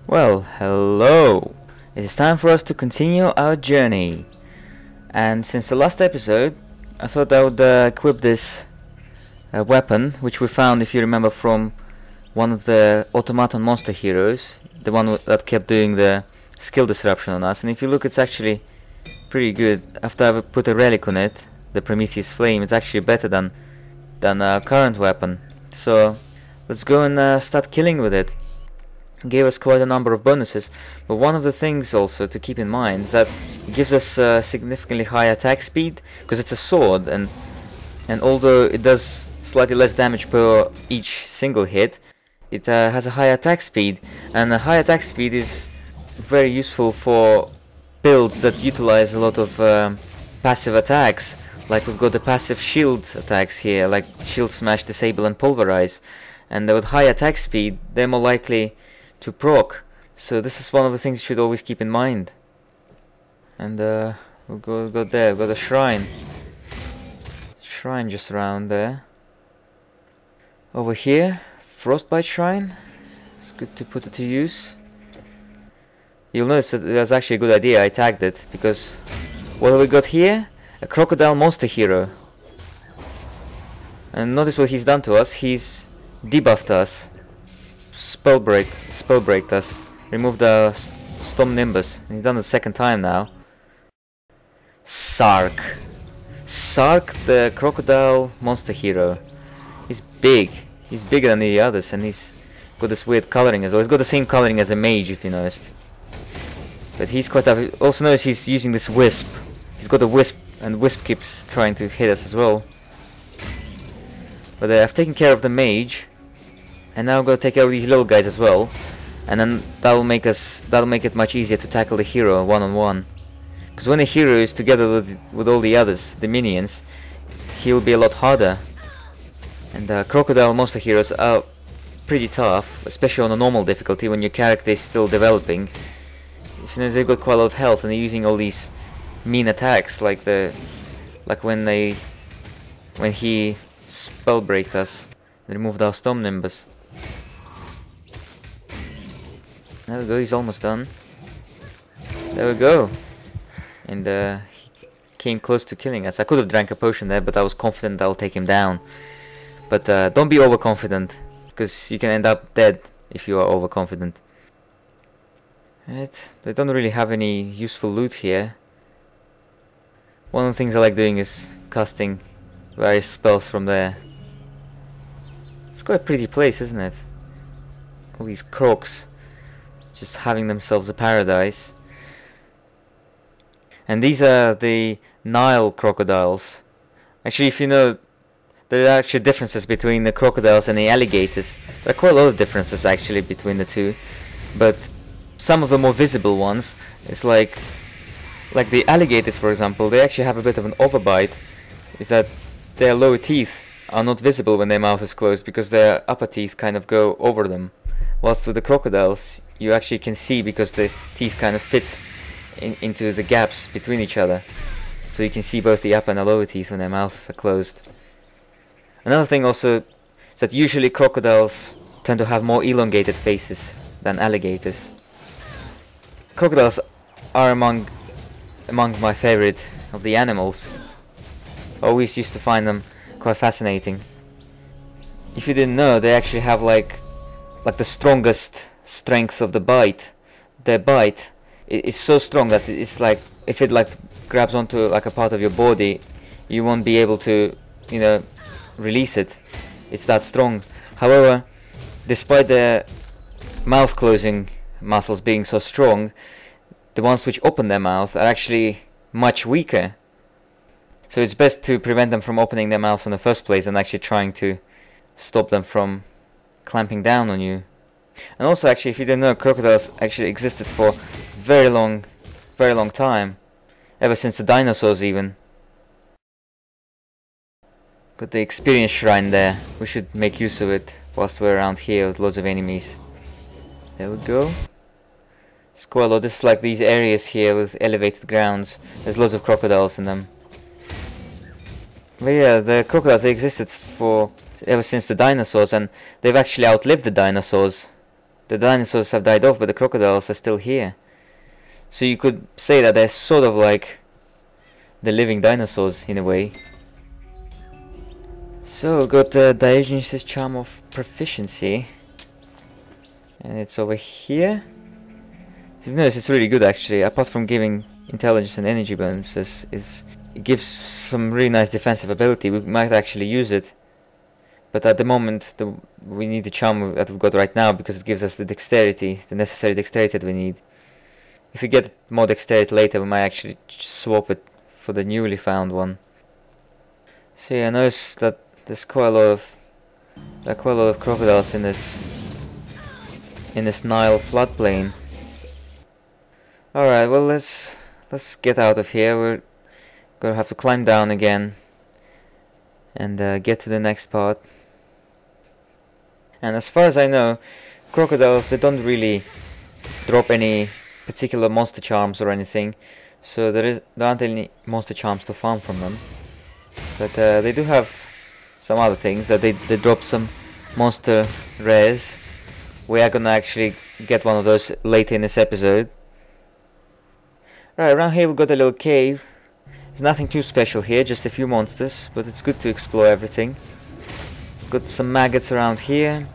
Well, hello! It is time for us to continue our journey. And since the last episode, I thought I would equip this weapon, which we found, if you remember, from one of the automaton monster heroes, the one that kept doing the skill disruption on us. And if you look, it's actually pretty good. After I've put a relic on it, the Prometheus Flame, it's actually better than our current weapon. So let's go and start killing with it. It gave us quite a number of bonuses, but one of the things also to keep in mind is that it gives us significantly higher attack speed, because it's a sword, and although it does slightly less damage per each single hit, it has a higher attack speed, and a high attack speed is very useful for builds that utilize a lot of passive attacks. Like we've got the passive shield attacks here, like shield smash, disable and pulverize, and with high attack speed they're more likely to proc, so this is one of the things you should always keep in mind. And we'll go there. We've got a shrine just around there. Over here, frostbite shrine. It's good to put it to use. You'll notice that it was actually a good idea I tagged it, because what have we got here? A crocodile monster hero. And notice what he's done to us. He's debuffed us, spellbreaked us, removed our Storm Nimbus. And he's done it the second time now. Sark, the crocodile monster hero. He's big. He's bigger than the others, and he's got this weird coloring as well. He's got the same coloring as a mage, if you noticed. But he's quite tough. Also notice he's using this wisp. He's got a wisp, and wisp keeps trying to hit us as well. But I've taken care of the mage, and now I'm going to take care of these little guys as well, and then that'll make it much easier to tackle the hero one-on-one. Because when the hero is together with all the others, the minions, he'll be a lot harder. And crocodile monster heroes are pretty tough, especially on a normal difficulty when your character is still developing. If you know, they've got quite a lot of health, and they're using all these mean attacks, like when he spellbreaked us and removed our Storm Nimbus. There we go, he's almost done. There we go. And he came close to killing us. I could have drank a potion there, but I was confident I'll take him down. But don't be overconfident, because you can end up dead if you are overconfident. Right, they don't really have any useful loot here. One of the things I like doing is casting various spells from there. It's quite a pretty place, isn't it? All these Crocs just having themselves a paradise. And these are the Nile crocodiles. Actually, if you know, there are actually differences between the crocodiles and the alligators. There are quite a lot of differences actually between the two. But some of the more visible ones is like the alligators, for example. They actually have a bit of an overbite. Is that their lower teeth are not visible when their mouth is closed, because their upper teeth kind of go over them. Whilst with the crocodiles, you actually can see, because the teeth kind of fit into the gaps between each other. So you can see both the upper and the lower teeth when their mouths are closed. Another thing also is that usually crocodiles tend to have more elongated faces than alligators. Crocodiles are among my favorite of the animals. I always used to find them quite fascinating. If you didn't know, they actually have like the strongest strength of the bite. Their bite is so strong that it's like, if it like grabs onto like a part of your body, you won't be able to, you know, release it. It's that strong. However, despite their mouth closing muscles being so strong, the ones which open their mouth are actually much weaker. So it's best to prevent them from opening their mouths in the first place, and actually trying to stop them from clamping down on you. And also, actually, if you didn't know, crocodiles actually existed for very long time, ever since the dinosaurs even. Got the experience shrine there. We should make use of it whilst we're around here with loads of enemies. There we go. It's quite a lot. This is like these areas here with elevated grounds. There's loads of crocodiles in them. But yeah, the crocodiles, they existed for ever since the dinosaurs, and they've actually outlived the dinosaurs. the dinosaurs have died off, but the crocodiles are still here. So you could say that they're sort of like the living dinosaurs in a way. So got the Diogenes' Charm of Proficiency, and it's over here. So you've noticed it's really good actually. Apart from giving intelligence and energy bonuses, it gives some really nice defensive ability. We might actually use it, but at the moment we need the charm that we've got right now because it gives us the dexterity, the necessary dexterity that we need. If we get more dexterity later, we might actually swap it for the newly found one. So yeah, I noticed that there's quite a lot of crocodiles in this Nile Floodplain. Alright, well let's get out of here. We're gonna have to climb down again and get to the next part. And as far as I know, crocodiles, they don't really drop any particular monster charms or anything, so there aren't any monster charms to farm from them. But they do have some other things, that they drop some monster rares. We are gonna actually get one of those later in this episode. Right, around here we've got a little cave. There's nothing too special here, just a few monsters, but it's good to explore everything. Got some maggots around here.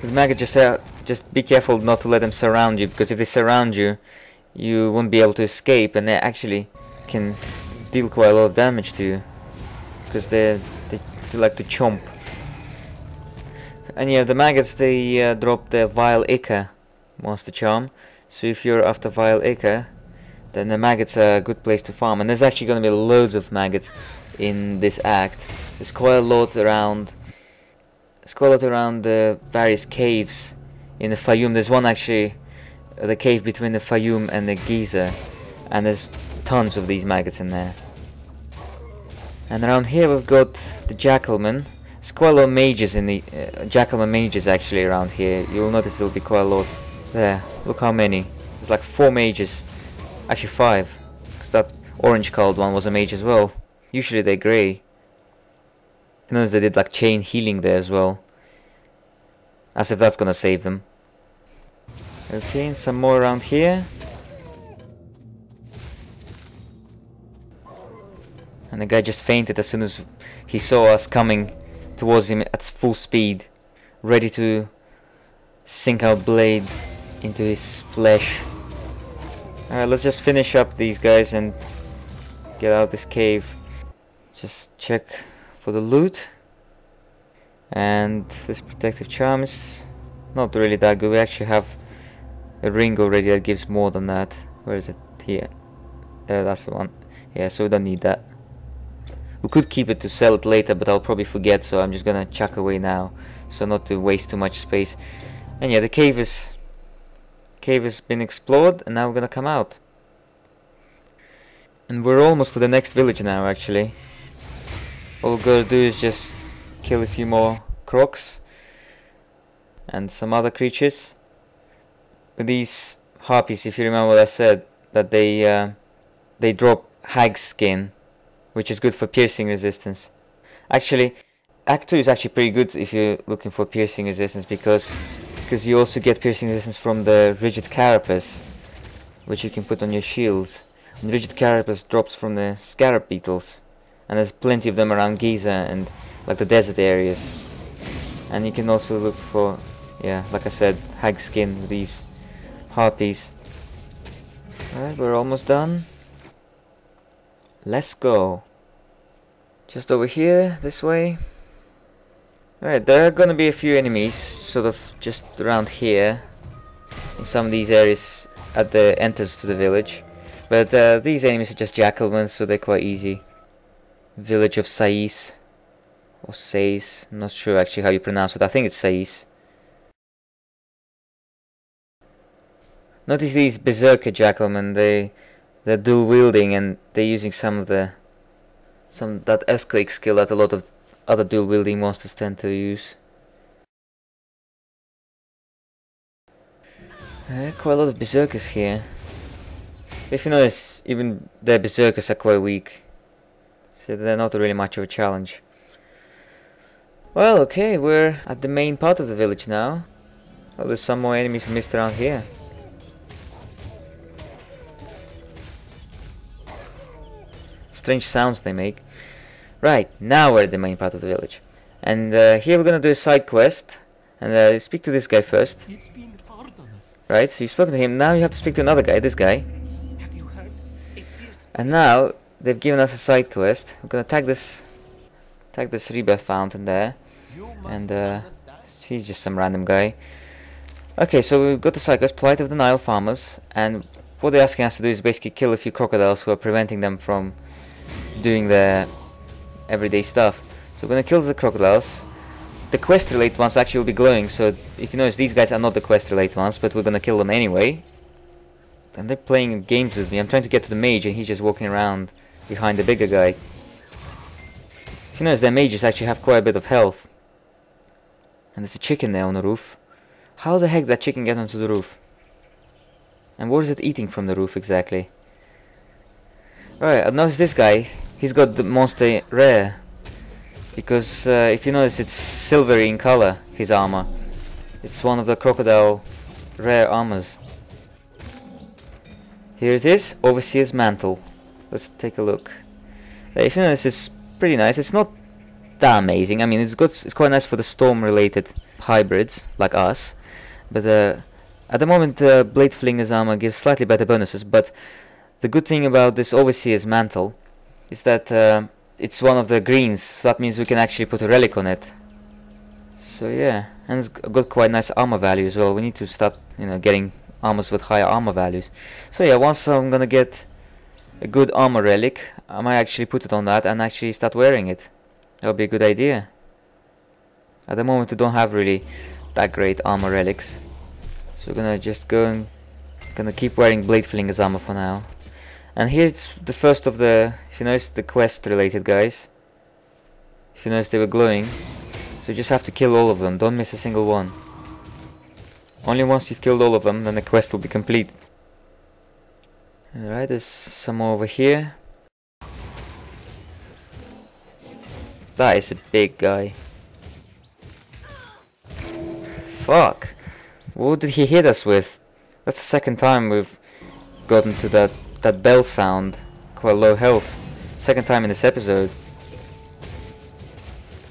The maggots, just be careful not to let them surround you, because if they surround you, you won't be able to escape, and they actually can deal quite a lot of damage to you, because they like to chomp. And yeah, the maggots, they drop the Vile Ichor monster charm, so if you're after Vile Ichor, then the maggots are a good place to farm. And there's actually going to be loads of maggots in this act. There's quite a lot around. There's quite a lot around the various caves in the Fayum. There's one actually, the cave between the Fayum and the Giza, and there's tons of these maggots in there. And around here we've got the Jackalman. There's quite a lot of mages in the Jackalman mages actually around here. You'll notice there'll be quite a lot there. Look how many. There's like 4 mages. Actually 5, because that orange colored one was a mage as well. Usually they're grey. You notice they did like chain healing there as well, as if that's gonna save them. Okay, and some more around here. And the guy just fainted as soon as he saw us coming towards him at full speed, ready to sink our blade into his flesh. Alright, let's just finish up these guys and get out of this cave. Just check for the loot. And this protective charm is not really that good. We actually have a ring already that gives more than that. Where is it? Here. That's the one. Yeah, so we don't need that. We could keep it to sell it later, but I'll probably forget, so I'm just gonna chuck away now, so not to waste too much space. And yeah, the cave has been explored, and now we're gonna come out. And we're almost to the next village now, actually. All we're gonna do is just kill a few more Crocs and some other creatures. With these harpies, if you remember what I said, that they drop hag skin, which is good for piercing resistance. Actually, Act 2 is actually pretty good if you're looking for piercing resistance, because you also get piercing resistance from the rigid carapace, which you can put on your shields. And rigid carapace drops from the scarab beetles, and there's plenty of them around Giza and like the desert areas. And you can also look for, yeah, like I said, hag skin with these harpies. Alright, we're almost done. Let's go. Just over here, this way. Alright, there are gonna be a few enemies sort of just around here in some of these areas at the entrance to the village, but these enemies are just Jackalmans, so they're quite easy. Village of Sais, or Sais, I'm not sure actually how you pronounce it. I think it's Sais. Notice these Berserker Jackalmen, they're dual wielding, and they're using that earthquake skill that a lot of other dual wielding monsters tend to use. Quite a lot of berserkers here. If you notice, even their berserkers are quite weak, so they're not really much of a challenge. Well, okay, we're at the main part of the village now. Oh, there's some more enemies missed around here. Strange sounds they make. Right, now we're at the main part of the village. And here we're gonna do a side quest. And speak to this guy first. It's been hard on us. Right, so you've spoken to him. Now you have to speak to another guy, this guy. Have you heard? It is And now they've given us a side quest. We're gonna tag this rebirth fountain there. you must And understand. he's just some random guy. Okay, so we've got the side quest, Plight of the Nile Farmers, and what they're asking us to do is basically kill a few crocodiles who are preventing them from doing their everyday stuff. So we're gonna kill the crocodiles. The quest related ones actually will be glowing, so if you notice, these guys are not the quest related ones, but we're gonna kill them anyway. And they're playing games with me. I'm trying to get to the mage and he's just walking around behind the bigger guy. If you notice, their mages actually have quite a bit of health. And there's a chicken there on the roof. How the heck did that chicken get onto the roof? And what is it eating from the roof exactly? Alright, I've noticed this guy. He's got the monster rare. Because if you notice, it's silvery in color, his armor. It's one of the crocodile rare armors. Here it is, Overseer's Mantle. Let's take a look. If you notice, it's pretty nice. It's not that amazing. I mean, it's quite nice for the storm-related hybrids like us. But at the moment, Blade Flinger's armor gives slightly better bonuses. But the good thing about this Overseer's Mantle is that it's one of the greens, so that means we can actually put a relic on it. So yeah, and it's got quite nice armor value as well. We need to start, getting armors with higher armor values. So yeah, once I'm gonna get a good armor relic, I might actually put it on that and actually start wearing it. That would be a good idea. At the moment we don't have really that great armor relics, so we're gonna just gonna keep wearing Blade Flinger's armor for now. And here it's the first of the, if you notice, the quest related guys. If you notice, they were glowing, so you just have to kill all of them, don't miss a single one. Only once you've killed all of them, then the quest will be complete. Alright, there's some more over here. That is a big guy. Fuck! What did he hit us with? That's the second time we've gotten to that bell sound. Quite low health. Second time in this episode.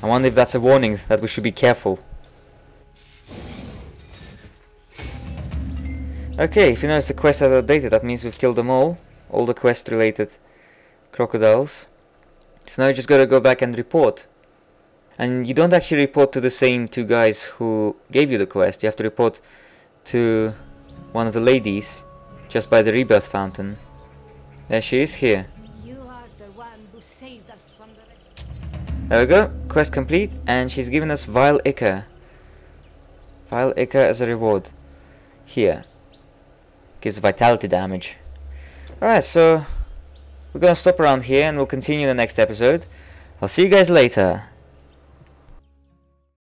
I wonder if that's a warning that we should be careful. Okay, if you notice, the quest has updated, that means we've killed them all the quest related crocodiles. So now you just gotta go back and report. And you don't actually report to the same two guys who gave you the quest. You have to report to one of the ladies just by the rebirth fountain. There she is, here. You are the one who saved us from the... There we go, quest complete, and she's given us Vile Ichor. Vile Ichor as a reward. Here. Gives vitality damage. Alright, so we're gonna stop around here and we'll continue in the next episode. I'll see you guys later.